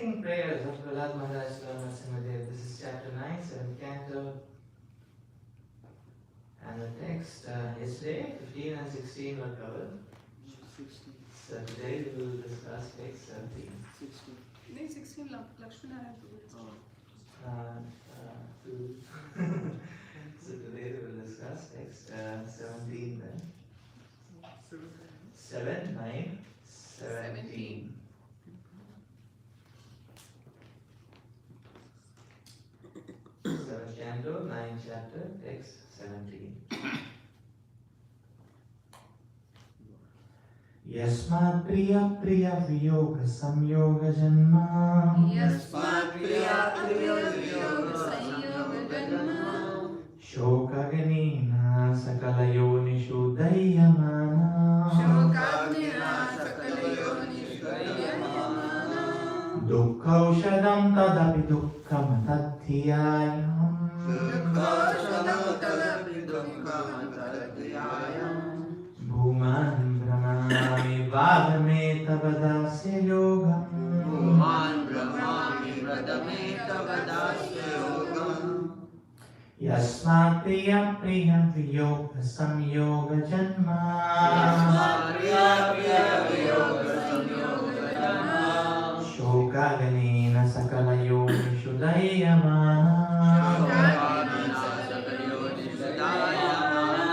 Closing prayers of Prahlad Maharaj Narasimhadev. This is chapter 9, 7th canto. And the text, yesterday 15 and 16 were covered. 16. So today we will discuss text 17. 16. Today 16 Lakshmi Narayan Prabhu. Two. So today we will discuss text 17 then. 7, 9, 17. Seventh canto, 9th chapter, text 17. Yasmat priya priya viyoga samyoga janma. Yasmat priya priya viyoga samyoga janma. Shokaganina sakala yonishu dayamana. Shokagnina sakala yonishu dayamana. Dukkaushadam tadapi dukkam tathiyayam. Dukkaushadam tadapi dukkam tathiyayam. Bhuman brahmami vadame tavadasya yogam. Bhuman brahmami vadame tavadasya yogam. Yasmat priya priya viyoga samyoga janma. Yasmat priya priya viyoga samyoga janma. Shokaganina sakala yonishu dayamana. Shokagnina sakala yonishu dayamana.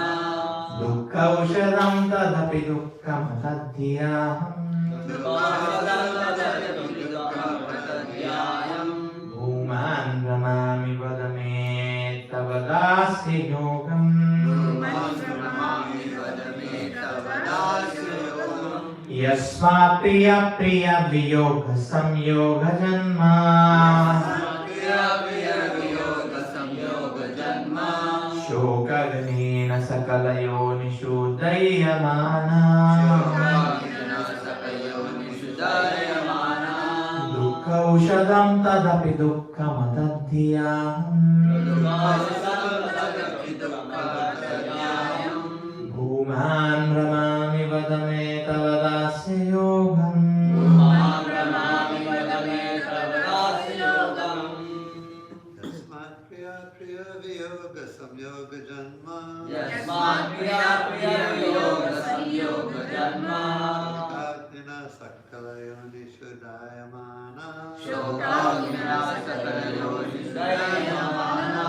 Dukkaushadam tadapi dukkam tathiyaham. Dukkaushadam tadapi dukkam tathiyaham. Bhuman brahmami vadame tavadasya yogam. Bhuman brahmami vadame tavadasya yogam. Yasmat priya priya viyoga samyoga janma. Yasmat priya priya viyoga samyoga janma. Shokaganina sakala yonishu dayamana. Shokagnina sakala yonishu dayamana. Dukkaushadam tadapi dukkam tathiyaham. Dukkaushadam tadapi dukkam tathiyaham. Bhuman brahmami vadame tavadasya yogam. Bhuman brahmami vadame tavadasya yogam. Yasmat priya priya viyoga samyoga janma. Yasmat priya priya viyoga samyoga janma. Shokagnina sakala yonishu dayamana. Shokagnina sakala yonishu dayamana.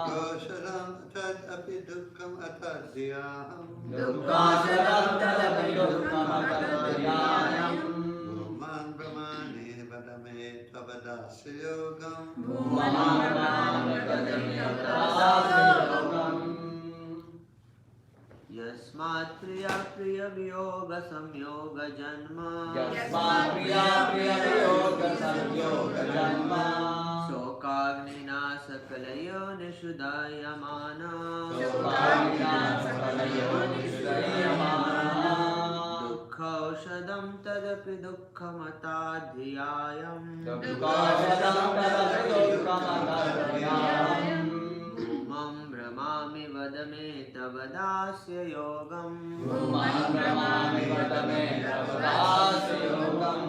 Dukkaushadam tadapi dukkam atadyaham. Dukkaushadam tadapi dukkam tathiyayam. Bhuman brahmani vadame tavadasya yogam. Bhuman brahmami vadame tavadasya yogam. Yasmat priya priya viyoga samyoga janma. Yasmat priya priya viyoga samyoga janma. Shokagnina sakala yonishu dayamana. Shokagnina sakala yonishu dayamana. Dukkaushadam tadapi dukkhamatadhyayam. Dukkaushadam tadapi dukkam tathiyayam. Bhumam brahmami vadame tavadasya yogam. Bhuman brahmami vadame tavadasya yogam.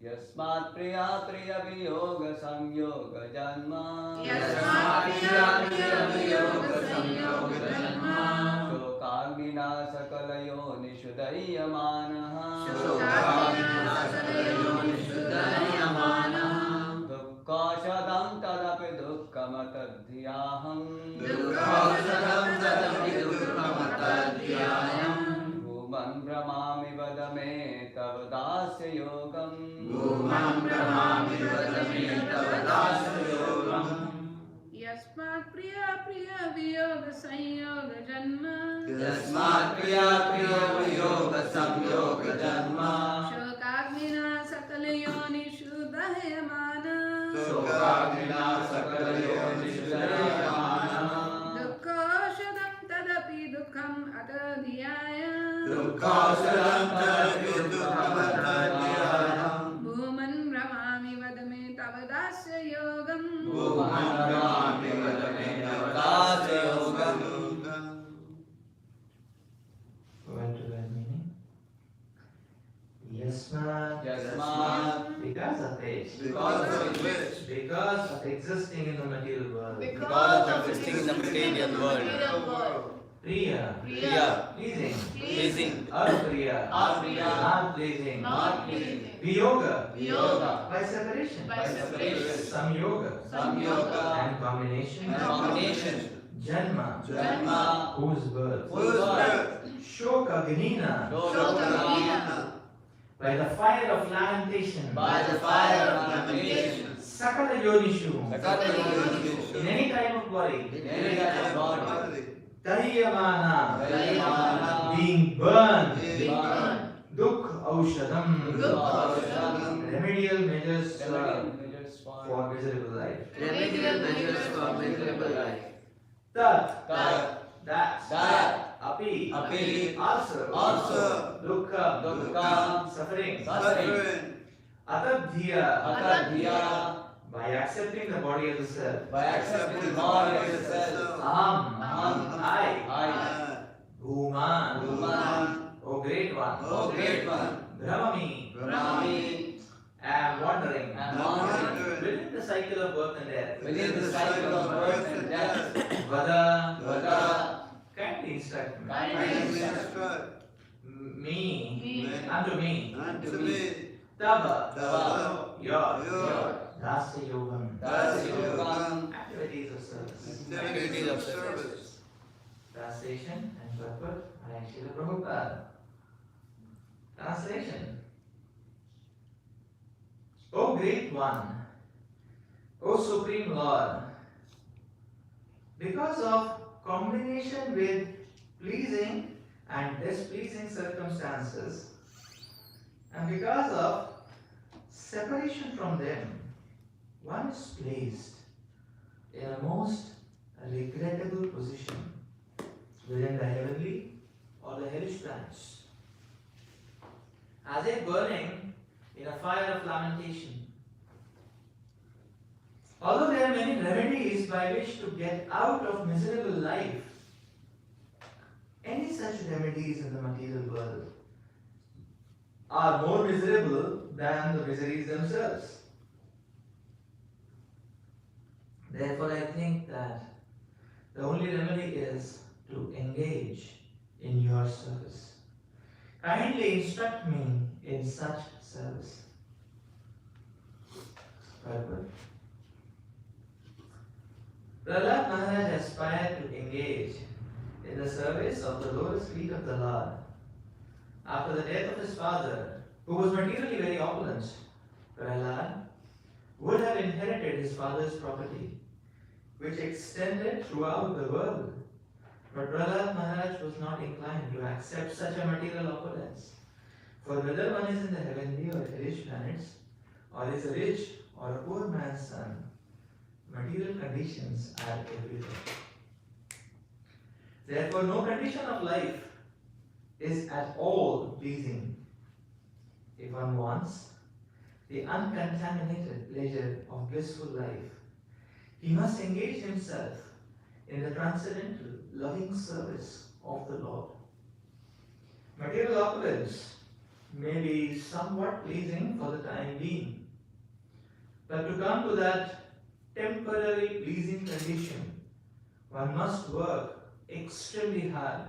Yasmat priya priya viyoga samyoga janma. Yasmat priya priya viyoga samyoga janma. Shokagnina sakala yonishu dayamana. Shokagnina sakala yonishu dayamana. Dukkaushadam tadapi dukkam tathiyaham. Dukkaushadam tadapi dukkam tathiyayam. Bhuman brahmami vadame tavadasya yogam. Bhuman brahmami vadame tavadasya yogam. Yasmat priya priya viyoga sanyoga janma. Yasmat priya priya viyoga samyoga janma. Shokagnina sakala yonishu dayamana. Shokagnina sakala yonishu dayamana. Dukkaushadam tadapi dukkam atadhyayam. Dukkaushadam tadapi dukkam tathiyayam. Bhuman brahmami vadame tavadasya yogam. Bhuman brahmami vadame tavadasya yogam. What to that meaning? Yasmat Yasmat Because of which? Because of existing in the material world. Because of existing in the material world. Priya, Priya, pleasing. pleasing. Apriya, Apriya, not pleasing. not pleasing. Viyoga, Yoga, by separation. by separation. Samyoga, Samyoga, and combination. and combination. Janma, Janma, whose birth. Whose birth? Shoka Gnina, Shoka, by the fire of lamentation. by the fire of lamentation. Sakala Yonishu, Sakala in any type of body. in any kind of body. Dahiyamana, Dahiyamana, being burned. being burned. Dukh Aushadam, Aushadam, remedial measures Remedial measures for miserable life. Remedial measures for miserable life. Tat, Tat, that, api, api, also, dukkha, dukkha, suffering, suffering. atadhiya, Atadhiya, by accepting the body as a self. by accepting the body as a self. Aham, I, I, Bhuman, Bhuman, O great one, O great one, Brahmami, Brahmani, am wandering, am wandering within the cycle of birth and death. within the cycle of birth and death. Vada, Vada, kindly instruct me. kindly Instruct Me, me, unto me, unto me. Tava, Tava, your, Dasya Yogam, Dasya Yogam, activities of service. Activities of service. Translation and purport by Srila Prabhupada. Translation. O Great One, O Supreme Lord, because of combination with pleasing and displeasing circumstances, and because of separation from them, one is placed in a most regrettable position within the heavenly or the hellish planets, as if burning in a fire of lamentation. Although there are many remedies by which to get out of miserable life, any such remedies in the material world are more miserable than the miseries themselves. Therefore, I think that the only remedy is to engage in your service. Kindly instruct me in such service. Purport. Prahlad Maharaj aspired to engage in the service of the lotus feet of the Lord. After the death of his father, who was materially very opulent, Prahlad would have inherited his father's property, which extended throughout the world. But Prahlad Maharaj was not inclined to accept such a material opulence. For whether one is in the heavenly or hellish planets, or is a rich or a poor man's son, material conditions are everywhere. Therefore, no condition of life is at all pleasing. If one wants the uncontaminated pleasure of blissful life, he must engage himself in the transcendental, loving service of the Lord. Material opulence may be somewhat pleasing for the time being, but to come to that temporary pleasing condition, one must work extremely hard.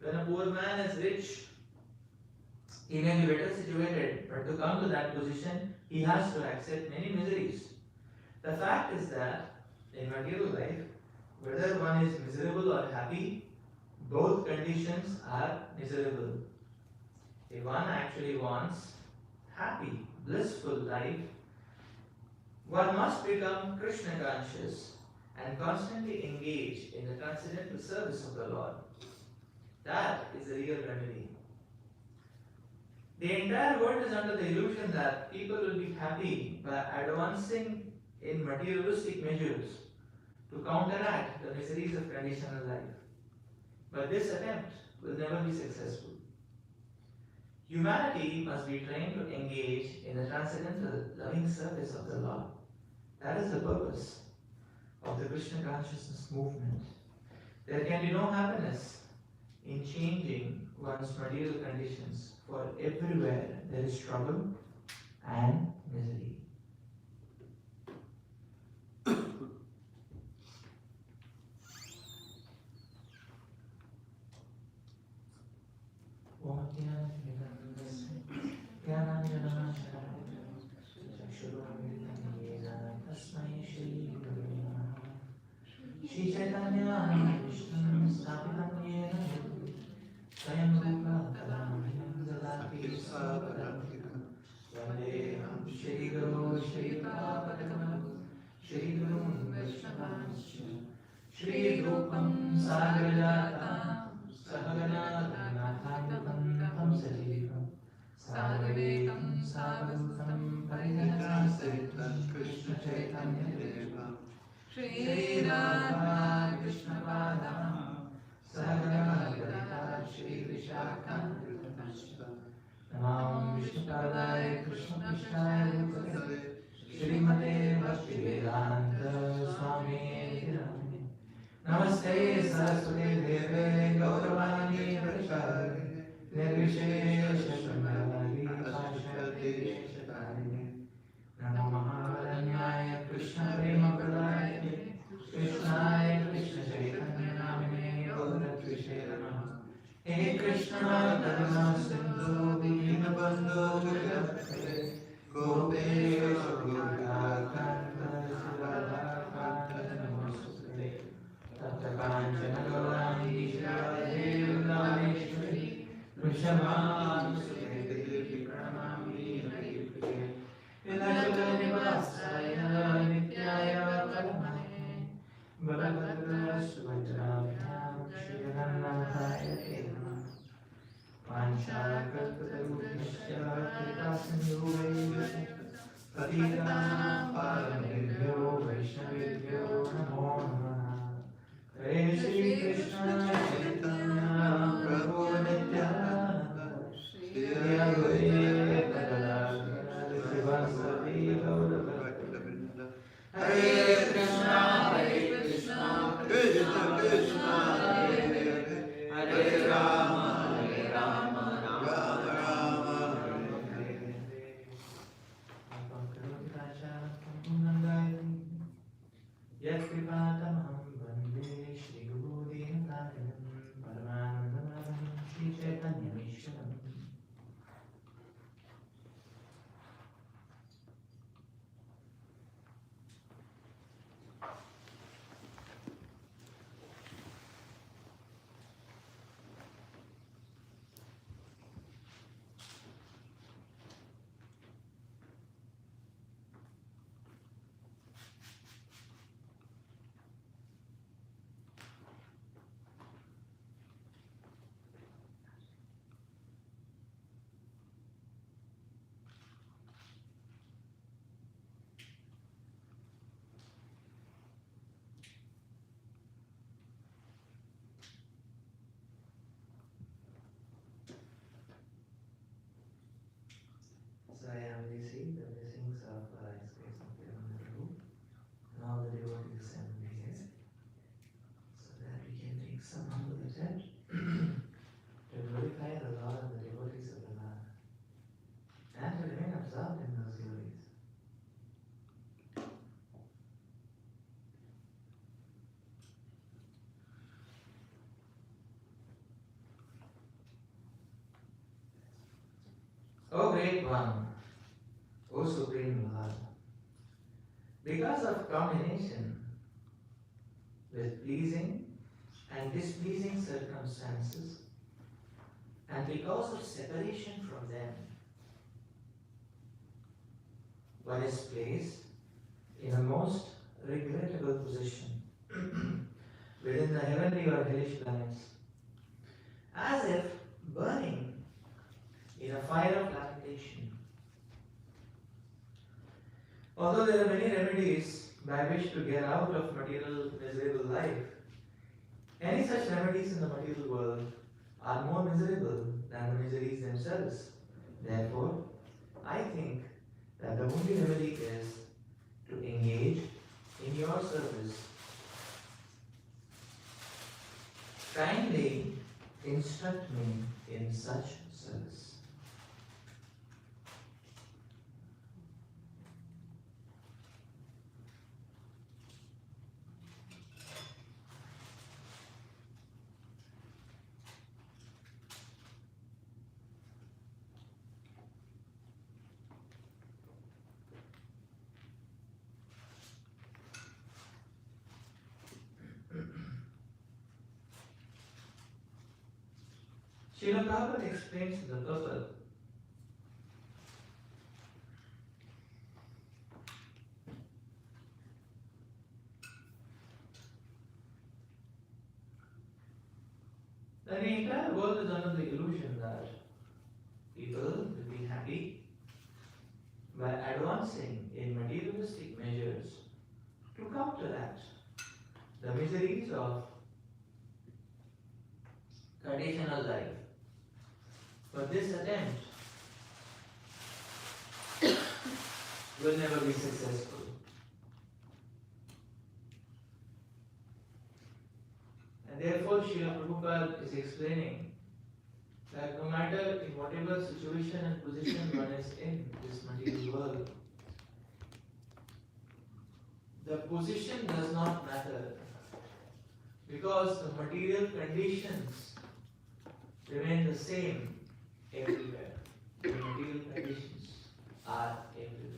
When a poor man is rich, he may be better situated, but to come to that position, he has to accept many miseries. The fact is that in material life, whether one is miserable or happy, both conditions are miserable. If one actually wants happy, blissful life, one must become Krishna conscious and constantly engage in the transcendental service of the Lord. That is the real remedy. The entire world is under the illusion that people will be happy by advancing in materialistic measures to counteract the miseries of conditional life. But this attempt will never be successful. Humanity must be trained to engage in the transcendental loving service of the Lord. That is the purpose of the Krishna consciousness movement. There can be no happiness in changing one's material conditions, for everywhere there is trouble and misery. Shri Chaitanya Vishnu Sthapitam Yena Swayam Rupa Kadam Dadati Svabhadam Vandeham Shri Guru Shri Prabhupada Shri Guru Vaishnavasya Shri Rupam Sagrajata Sahagana Raghunatham Tam Sajivam Sarvekam Savadutam Parijana Sahitam Krishna Chaitanya Devam Shri Radha Krishna Padam Sahagana Gadita Shri Vishakam Namam Vishnu Padaya Krishna Krishnaya Bhutale Shrimate Bhakti Vedanta Swami Nidhi Namaste Saraswati Deve Gauravani Prachari Nirvishesha Sundari Pashati Shatari Namo Mahavaranyaya Krishna Prema Pradayate Krishnaya Krishna Chaitanya Namine Gauratrishe Namaha He Krishna Karuna Sindhu Dinabandhu Jagapate Gopesha Gopika Kanta Siddhartha Namaste Tapta Kanchana Gaurani Shravade Vrindaneshwari Vrishabhanu Sute Devi Pranamami Hari Priye Vinayaka Nivasaya Nityaya Paramane Bhagavata Subhadravya Shri Ranganathaya Panchakalpatarubhyasya Kripasindhuvaivyasya Patitanam Paramebhyo Vaishnavebhyo Namo Namaha Hare Shri Krishna Chaitanya Prabhu Nityananda Shri Advaita Gadadhara Srivasadi Gaurabhakta Hare Krishna Krishna Krishna Hare Hare Hare Rama Rama Rama Hare Hare Yatkripatamaham Vande Shri Guru Dinatayanam Paramanandamaram Shri Chaitanya Vishwaram. So I am received the blessings of ISKCON prabhu and all the devotees assembled here, so that we can take some humble attempt to glorify the Lord and the devotees of the Lord, and to remain absorbed in those glories. O Great One, O Supreme Lord, because of combination with pleasing and displeasing circumstances, and because of separation from them, one is placed in a most regrettable position within the heavenly or hellish planets, as if burning in a fire of lamentation. Although there are many remedies by which to get out of material miserable life, any such remedies in the material world are more miserable than the miseries themselves. Therefore, I think that the only remedy is to engage in your service. Kindly instruct me in such service. Srila Prabhupada explains the purpose. That the entire world is under the illusion that people will be happy by advancing in materialistic measures to counteract the miseries of traditional life. But this attempt will never be successful. And therefore, Srila Prabhupada is explaining that no matter in whatever situation and position one is in this material world, the position does not matter because the material conditions remain the same everywhere. The material conditions are everywhere.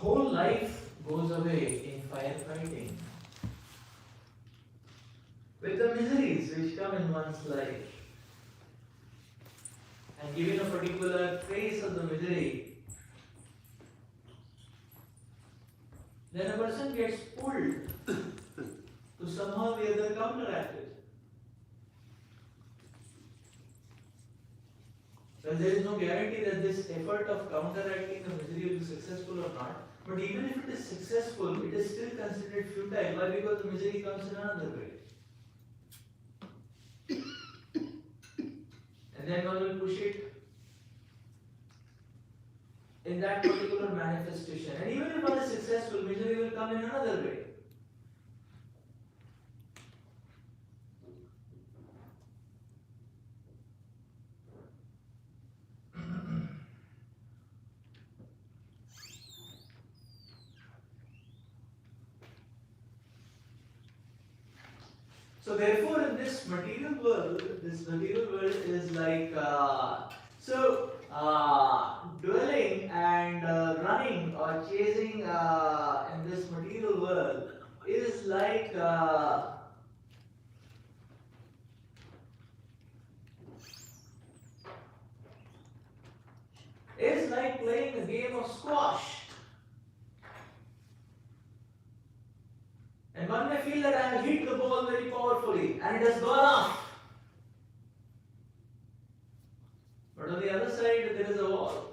Whole life goes away in firefighting with the miseries which come in one's life. And given a particular phase of the misery, then a person gets pulled to somehow or the other counteract it. But there is no guarantee that this effort of counteracting the misery will be successful or not. But even if it is successful, it is still considered futile. Why? Because the misery comes in another way. And then one will push it in that particular manifestation. And even if one is successful, misery will come in another way. So therefore, in this material world is like dwelling and running or chasing in this material world is like playing a game of squash. And one may feel that I have hit the ball very powerfully and it has gone off. But on the other side there is a wall.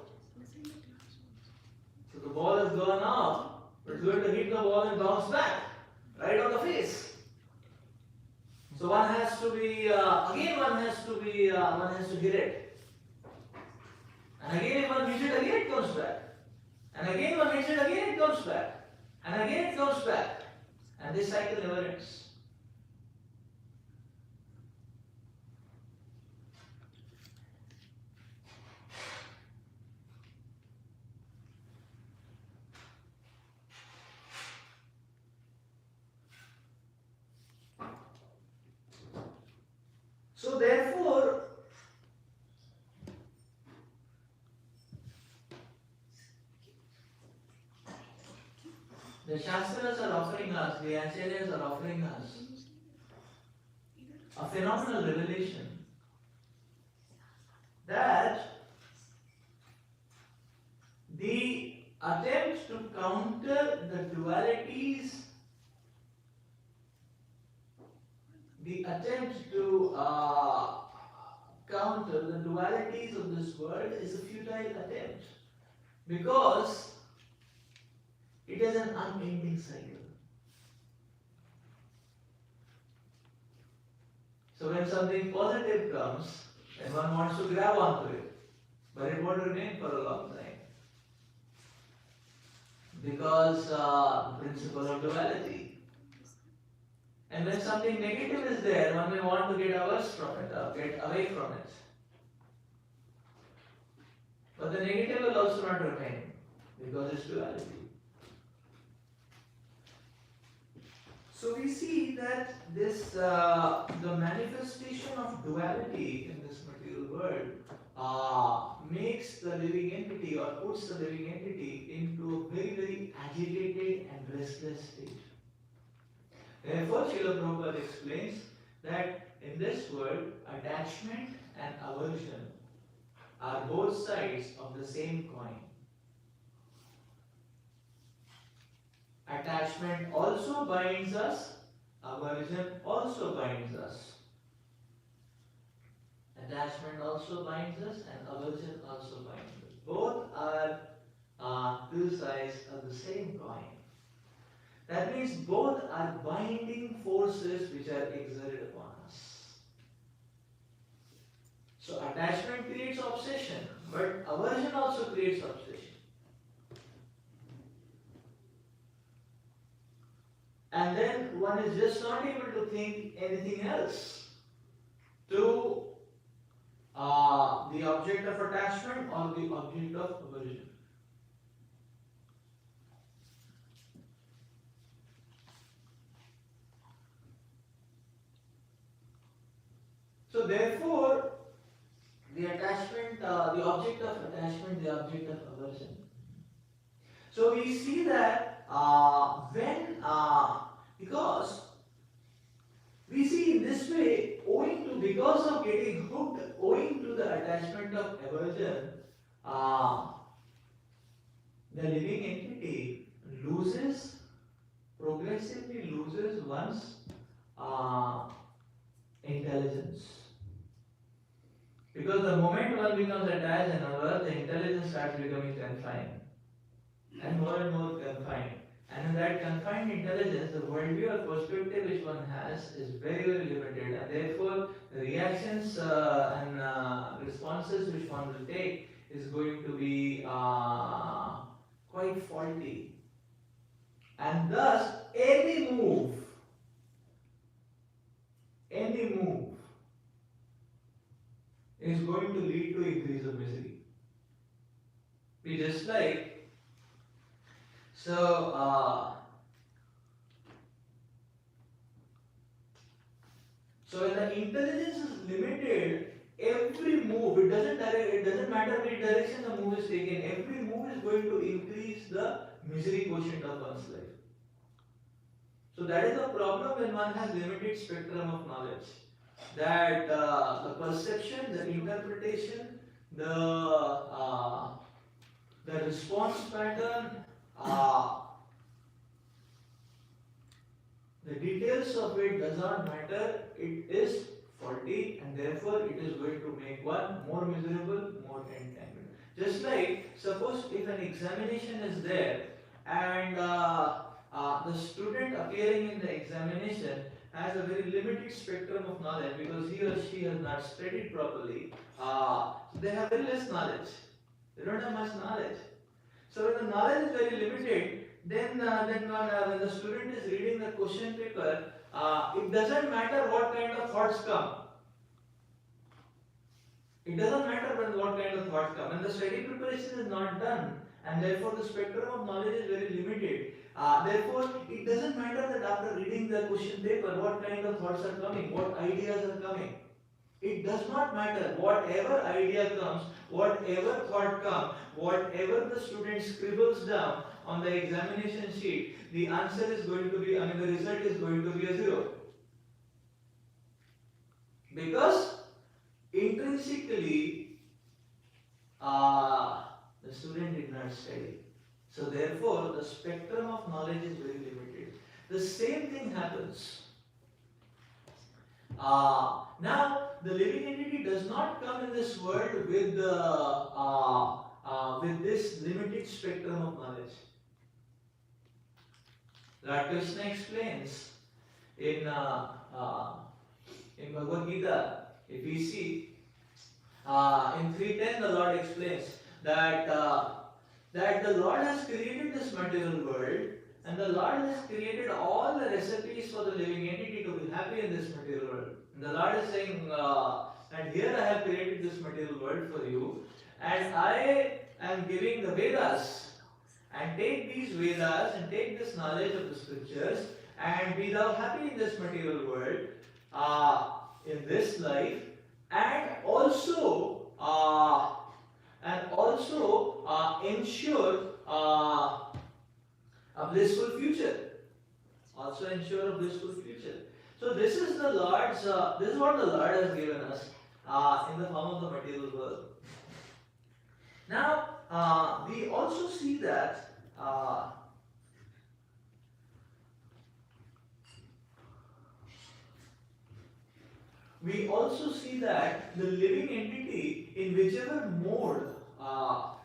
So the ball has gone off, but it's going to hit the wall and bounce back, right on the face. So one has to be, one has to hit it. And again if one hits it, again it comes back. And again one hits it, again it comes back. And again it comes back. And this cycle never ends. So therefore, the Shastras are offering us, the Acharyas are offering us a phenomenal revelation that the attempt to counter the dualities, of this world is a futile attempt because it is an unending cycle. So when something positive comes, then one wants to grab onto it, but it won't remain for a long time because principle of duality. And when something negative is there, one may want to get averse from it, or get away from it. But the negative will also not remain, because it's duality. So we see that this, the manifestation of duality in this material world makes the living entity or puts the living entity into a very, very agitated and restless state. Therefore, Srila Prabhupada explains that in this world, attachment and aversion are both sides of the same coin. Attachment also binds us, aversion also binds us. Attachment also binds us and aversion also binds us. Both are two sides of the same coin. That means both are binding forces which are exerted upon us. So attachment creates obsession, but aversion also creates obsession. And then one is just not able to think anything else to the object of attachment or the object of aversion. So therefore, the attachment, the object of attachment, the object of aversion. So we see that because we see in this way, because of getting hooked, owing to the attachment of aversion, the living entity progressively loses one's intelligence. Because the moment one becomes attached and averse, the intelligence starts becoming confined. And more confined. And in that confined intelligence, the worldview or perspective which one has is very, very limited. And therefore, the reactions and responses which one will take is going to be quite faulty. And thus, any move is going to lead to increase of misery. Be just like, so when the intelligence is limited, every move, it doesn't matter which direction the move is taken, every move is going to increase the misery quotient of one's life. So that is the problem when one has limited spectrum of knowledge. That the perception, the interpretation, the response pattern, the details of it does not matter, it is faulty and therefore it is going to make one more miserable, more entangled. Just like, suppose if an examination is there and the student appearing in the examination has a very limited spectrum of knowledge because he or she has not studied properly, they have very less knowledge, they don't have much knowledge. So when the knowledge is very limited, then when the student is reading the question paper, it doesn't matter what kind of thoughts come. It doesn't matter what kind of thoughts come. When the study preparation is not done, and therefore the spectrum of knowledge is very limited, therefore it doesn't matter that after reading the question paper, what kind of thoughts are coming, what ideas are coming. It does not matter. Whatever idea comes, whatever thought comes, whatever the student scribbles down on the examination sheet, the answer is going to be, the result is going to be a 0. Because intrinsically, the student did not study. So therefore, the spectrum of knowledge is very limited. The same thing happens. Now, the living entity does not come in this world with this limited spectrum of knowledge. Lord Krishna explains in Bhagavad Gita, if we see in 3:10, the Lord explains that the Lord has created this material world And the Lord has created all the recipes for the living entity to be happy in this material world. And the Lord is saying, and here I have created this material world for you, and I am giving the Vedas. And take these Vedas and take this knowledge of the scriptures and be thou happy in this material world, in this life, and also ensure a blissful future. Also ensure a blissful future. So this is the Lord's. This is what the Lord has given us in the form of the material world. Now we also see that. We also see that the living entity, in whichever mode, now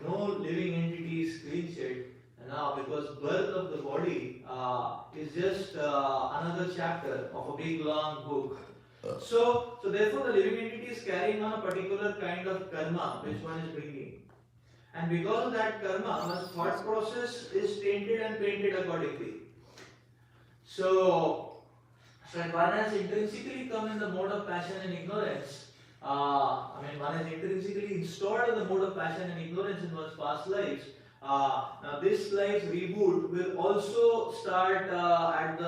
no living entity is created now, because birth of the body is just another chapter of a big long book. So therefore the living entity is carrying on a particular kind of karma which one is bringing. And because of that karma, one's thought process is tainted and painted accordingly. So if one has intrinsically come in the mode of passion and ignorance, one has intrinsically installed in the mode of passion and ignorance in one's past lives. Now this life's reboot will also start at the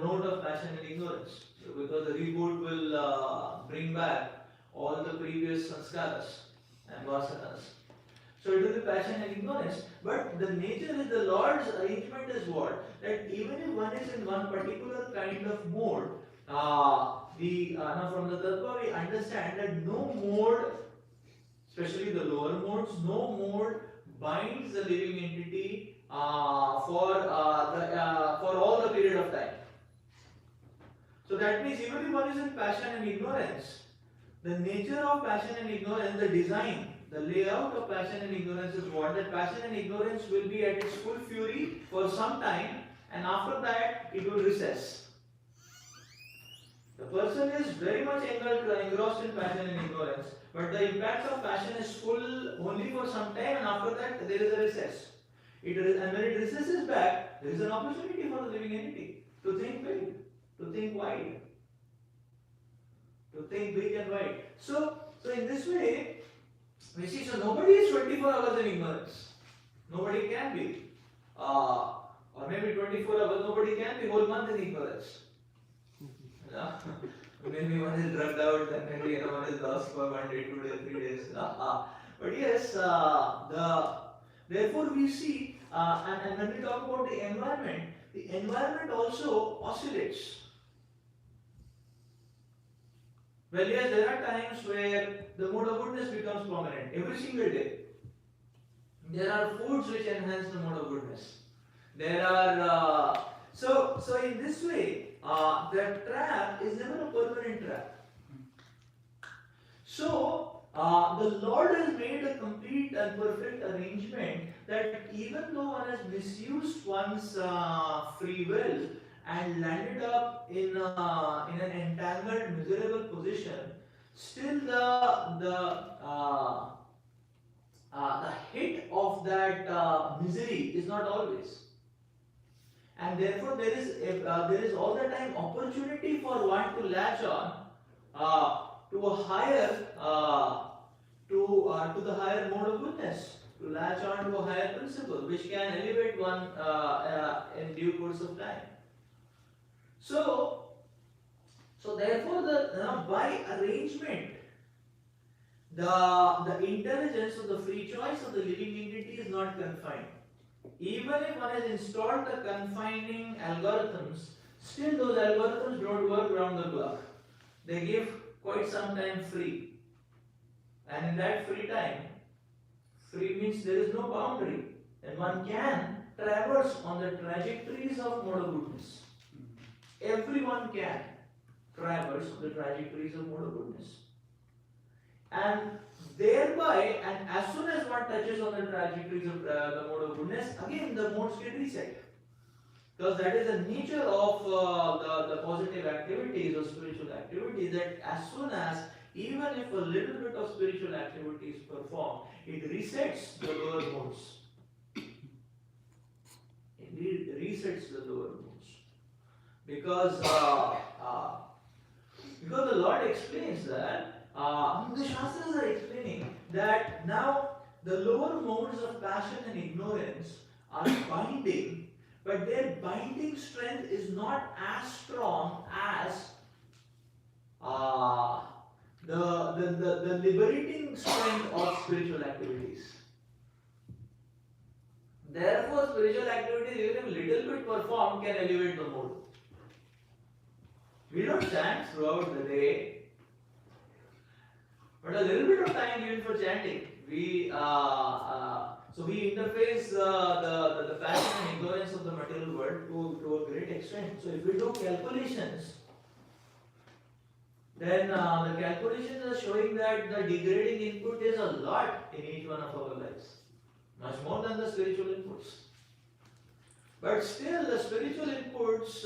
note of passion and ignorance. So because the reboot will bring back all the previous sanskaras and vasanas. So it will be passion and ignorance, but the nature is the Lord's arrangement is what? That even if one is in one particular kind of mode, now from the tattva we understand that no mode, especially the lower modes, no mode binds the living entity for all the period of time. So that means even if one is in passion and ignorance, the nature of passion and ignorance, the design, the layout of passion and ignorance is what? That passion and ignorance will be at its full fury for some time, and after that it will recess. The person is very much engrossed in passion and ignorance, but the impact of passion is full only for some time, and after that there is a recess. And when it recesses back, there is an opportunity for the living entity to think big, to think wide, to think big and wide. So in this way, we see, so nobody is 24 hours in ignorance. Nobody can be. Or maybe 24 hours, nobody can be whole month in ignorance. Maybe one is drugged out, and maybe one is lost for 1 day, 2 days, 3 days. But yes, therefore we see, and when we talk about the environment also oscillates. Well, yes, there are times where the mode of goodness becomes prominent every single day. There are foods which enhance the mode of goodness. There are so in this way, the trap is never a permanent trap. So the Lord has made a complete and perfect arrangement that even though one has misused one's free will and landed up in an entangled, miserable position, still the hit of that misery is not always, and therefore there is all the time opportunity for one to latch on to a higher to the higher mode of goodness, to latch on to a higher principle which can elevate one in due course of time. So therefore, by arrangement, the intelligence of the free choice of the living entity is not confined. Even if one has installed the confining algorithms, still those algorithms don't work round the clock. They give quite some time free, and in that free time, free means there is no boundary, and one can traverse on the trajectories of mode of goodness. Everyone can traverse the trajectories of mode of goodness. And thereby, and as soon as one touches on the trajectories of the mode of goodness, again the modes get reset. Because that is the nature of the positive activities or spiritual activities, that as soon as, even if a little bit of spiritual activity is performed, it resets the lower modes. It resets the lower modes. Because the Lord explains that, the Shastras are explaining that now the lower modes of passion and ignorance are binding, but their binding strength is not as strong as the liberating strength of spiritual activities. Therefore, spiritual activities, even if little bit performed, can elevate the mood. We don't chant throughout the day, but a little bit of time given for chanting. So we interface the passion and ignorance of the material world to a great extent. So if we do calculations, then the calculations are showing that the degrading input is a lot in each one of our lives, much more than the spiritual inputs. But still, the spiritual inputs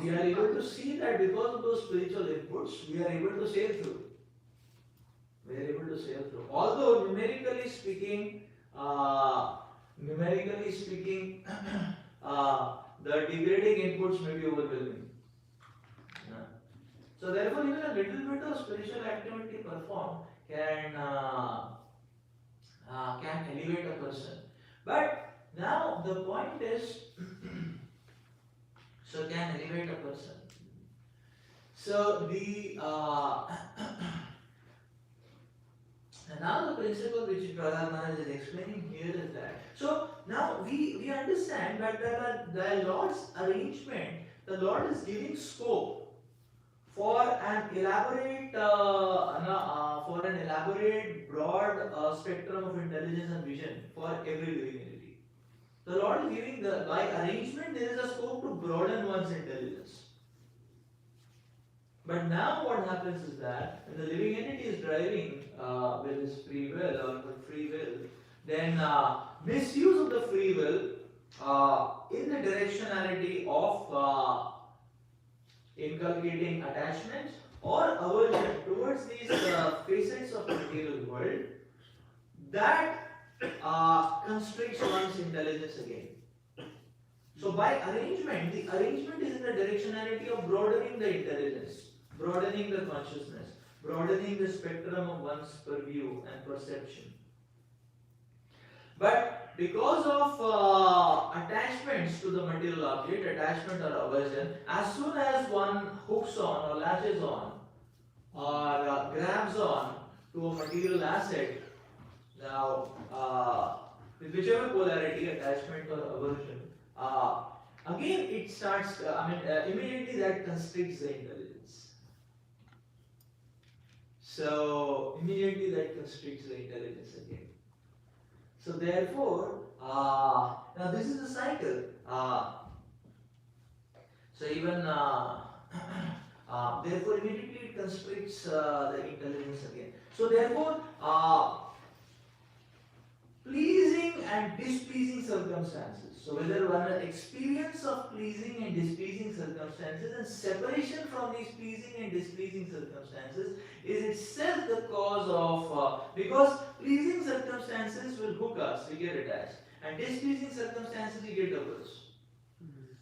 we are able to see that because of those spiritual inputs, we are able to sail through. We are able to sail through. Although numerically speaking, the degrading inputs may be overwhelming. So therefore, even a little bit of spiritual activity performed can elevate a person. But now the point is, so can elevate a person. So the and now the principle which Prahlad Maharaj is explaining here is that, so now we understand that the Lord's arrangement, the Lord is giving scope for an elaborate broad spectrum of intelligence and vision for every living entity. The Lord is giving by arrangement there is a scope to broaden one's intelligence. But now what happens is that when the living entity is driving with his free will or with free will, then misuse of the free will in the directionality of inculcating attachment or aversion towards these facets of the material world, that constricts one's intelligence again. So by arrangement, the arrangement is in the directionality of broadening the intelligence, broadening the consciousness, broadening the spectrum of one's purview and perception. But because of attachments to the material object, attachment or aversion, as soon as one hooks on or latches on or grabs on to a material asset, now with whichever polarity, attachment or aversion, again it starts, immediately that constricts the intelligence. So immediately that constricts the intelligence again. So therefore, now this is the cycle. So even therefore immediately it constricts the intelligence again. So therefore, pleasing and displeasing circumstances. So whether one experience of pleasing and displeasing circumstances and separation from these pleasing and displeasing circumstances is itself the cause of, because pleasing circumstances will hook us, we get attached, and displeasing circumstances we get averse.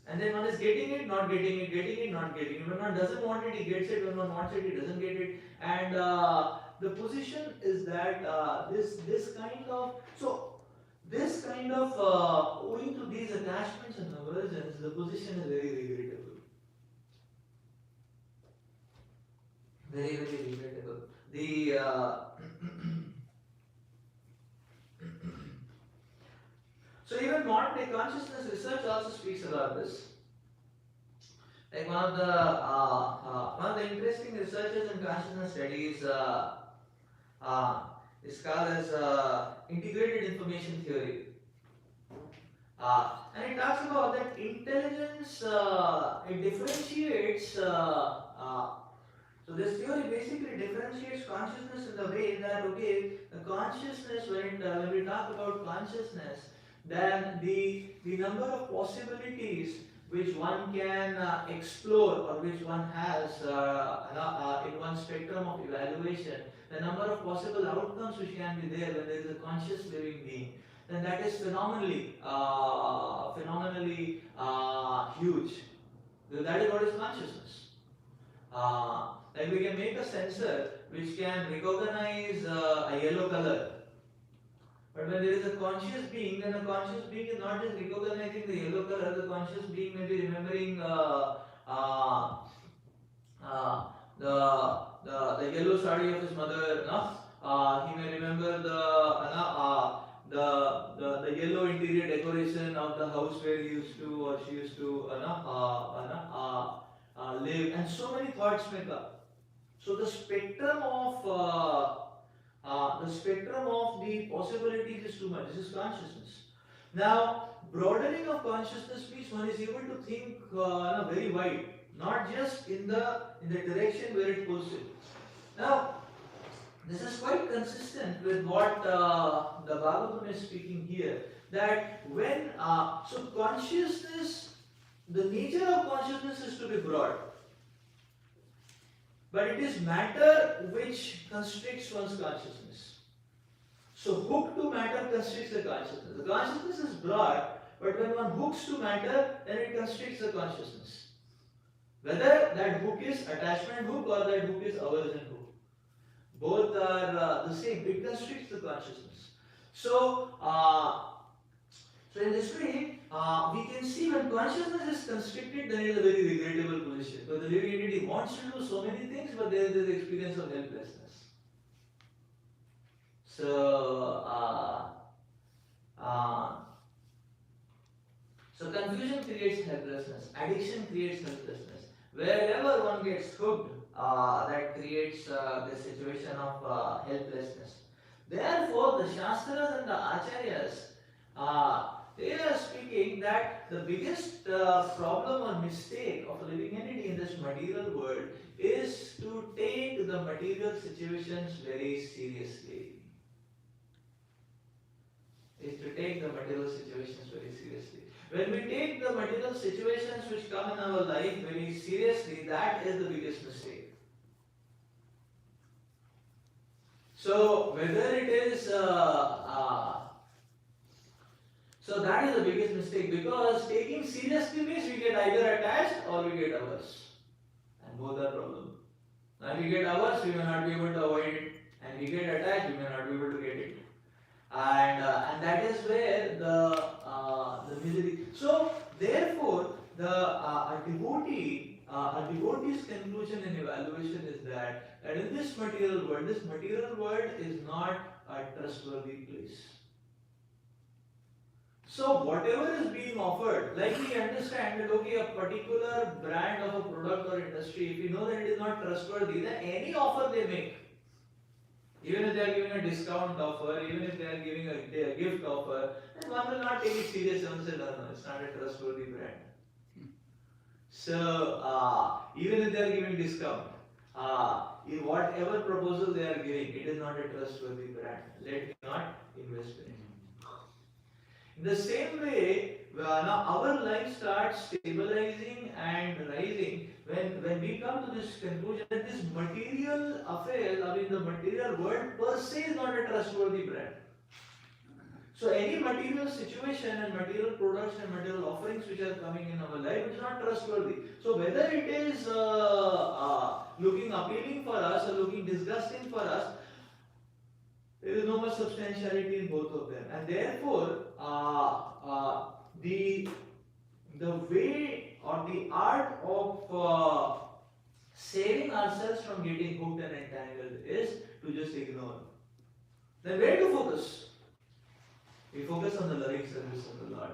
And then one is getting it, not getting it, getting it, not getting it. When one doesn't want it, he gets it. When one wants it, he doesn't get it. And the position is that this kind of, owing to these attachments and aversions, the position is very regrettable. Very, very regrettable. So even modern day consciousness research also speaks about this. Like one of the interesting researches in consciousness studies is called as integrated information theory. And it talks about that intelligence, it differentiates So this theory basically differentiates consciousness in the way that, okay, the consciousness, when we talk about consciousness, then the number of possibilities which one can explore or which one has in one spectrum of evaluation, the number of possible outcomes which can be there when there is a conscious living being, then that is phenomenally huge. That is what is consciousness. Like we can make a sensor which can recognize a yellow color. But when there is a conscious being, then the conscious being is not just recognizing the yellow color, the conscious being may be remembering the yellow sari of his mother. No? He may remember the yellow interior decoration of the house where he used to or she used to live, and so many thoughts may come. So the spectrum of the possibilities is too much. This is consciousness. Now, broadening of consciousness means one is able to think very wide, not just in the direction where it pulls it. Now, this is quite consistent with what the Bhagavatam is speaking here. That when so consciousness, the nature of consciousness is to be broad. But it is matter which constricts one's consciousness. So hook to matter constricts the consciousness. The consciousness is broad, but when one hooks to matter, then it constricts the consciousness. Whether that hook is attachment hook or that hook is aversion hook, both are the same. It constricts the consciousness. So in this way, we can see when consciousness is constricted, then it is a very regrettable position. Because the living entity wants to do so many things, but there is this experience of helplessness. So confusion creates helplessness. Addiction creates helplessness. Wherever one gets hooked, that creates the situation of helplessness. Therefore, the Shastras and the Acharyas, they are speaking that the biggest problem or mistake of a living entity in this material world is to take the material situations very seriously. When we take the material situations which come in our life very seriously, that is the biggest mistake. So whether it is so that is the biggest mistake, because taking seriously means we get either attached or we get averse, and both are problem. Now if we get averse, we may not be able to avoid it, and we get attached, we may not be able to get it, and that is where the misery. So therefore, a devotee's conclusion and evaluation is that in this material world is not a trustworthy place. So whatever is being offered, like we understand that okay, a particular brand of a product or industry, if we know that it is not trustworthy, then any offer they make, even if they are giving a discount offer, even if they are giving a gift offer, then one will not take it seriously and say, no, it's not a trustworthy brand. So even if they are giving discount, in whatever proposal they are giving, it is not a trustworthy brand. Let me not invest in it. In the same way, now our life starts stabilizing and rising when we come to this conclusion that this material affairs, the material world per se is not a trustworthy brand. So any material situation and material products and material offerings which are coming in our life is not trustworthy. So whether it is looking appealing for us or looking disgusting for us, there is no much substantiality in both of them, and therefore the way or the art of saving ourselves from getting hooked and entangled is to just ignore. Then where to focus? We focus on the loving service of the Lord.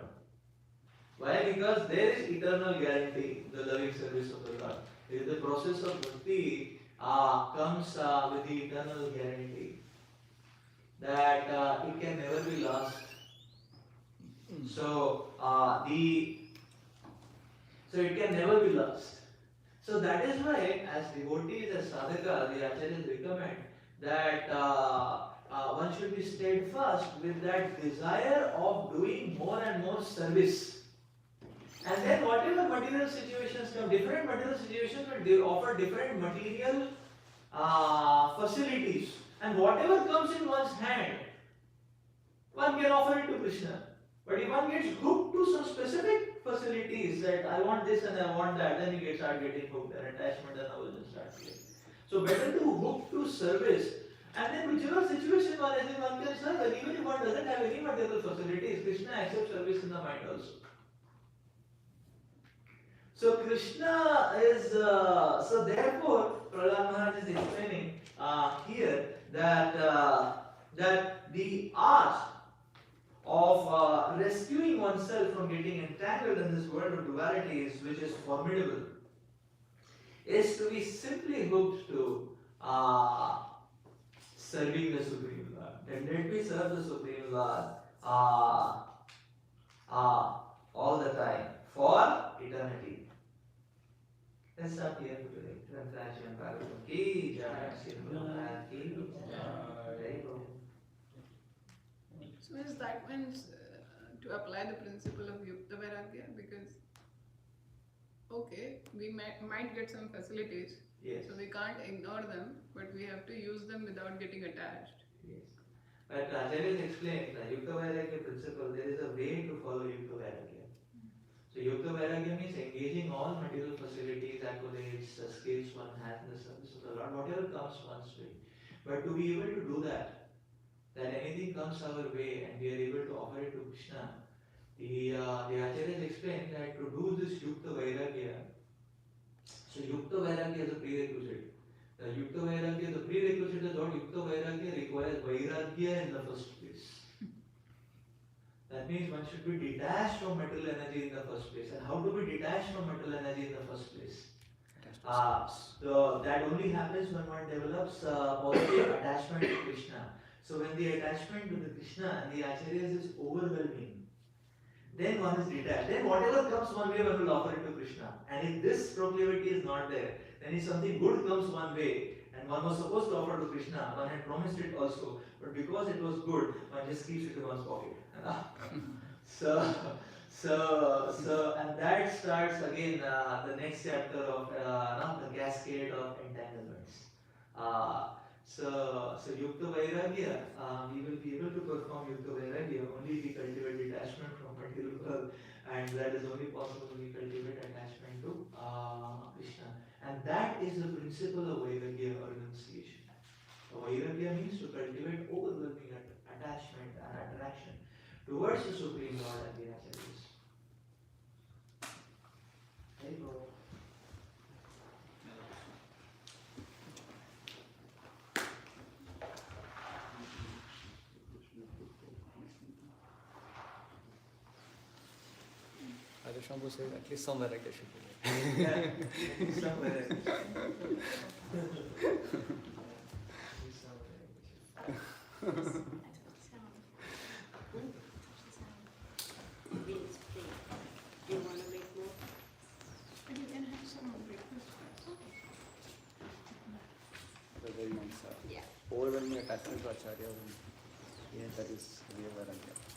Why? Because there is eternal guarantee, the loving service of the Lord. The process of bhakti comes with the eternal guarantee that it can never be lost. So it can never be lost. So that is why, as devotees, as sadhaka, the acharyas recommend that one should be steadfast with that desire of doing more and more service. And then whatever material situations come, different material situations will offer different material facilities. And whatever comes in one's hand, one can offer it to Krishna. But if one gets hooked to some specific facilities, that I want this and I want that, then you start getting hooked, and attachment and aversion starts getting. So better to hook to service, and then whichever situation one is in, one can serve. And even if one doesn't have any material facilities, Krishna accepts service in the mind also. So Krishna is, so therefore, Prahlad Maharaj is explaining here that that the art of rescuing oneself from getting entangled in this world of dualities, which is formidable, is to be simply hooked to serving the Supreme Lord. And let me serve the Supreme Lord all the time for eternity. Let's stop here for today. Translation Bhagavatam ki jai, Shri Guru Maharaj ki jai. So is that means to apply the principle of Yukta Vairagya? Because, okay, we might get some facilities, Yes. so we can't ignore them, but we have to use them without getting attached. Yes. But Acharyas explained the Yukta Vairagya principle, there is a way to follow Yukta Vairagya. So Yukta Vairagya means engaging all material facilities, accolades, skills one has in the service of the Lord, whatever comes one's way. But to be able to do that anything comes our way and we are able to offer it to Krishna, the Acharyas explain that to do this Yukta Vairagya, so Yukta Vairagya is a prerequisite. The Yukta Vairagya, the prerequisite is what Yukta Vairagya requires Vairagya in the first place. That means one should be detached from material energy in the first place. And how to be detached from material energy in the first place? That only happens when one develops positive attachment to Krishna. So when the attachment to the Krishna and the Acharyas is overwhelming, then one is detached. Then whatever comes one way, one will offer it to Krishna. And if this proclivity is not there, then if something good comes one way, and one was supposed to offer to Krishna, one had promised it also, but because it was good, one just keeps it in one's pocket. And that starts again the next chapter of the cascade of entanglements. So Yukta Vairagya, we will be able to perform Yukta Vairagya only if we cultivate detachment from material world, and that is only possible when we cultivate attachment to Krishna. And that is the principle of Vairagya or renunciation. So Vairagya means to cultivate overwhelming attachment and attraction towards the Supreme Lord and the Acharyas. Hey, bro. Shambhu said at least somewhere like that should be Yeah, somewhere. Do you want to make more? But you can have some breakfast first. very nice. Yeah. Overwhelming attachment to Acharya. That is real Vairagya.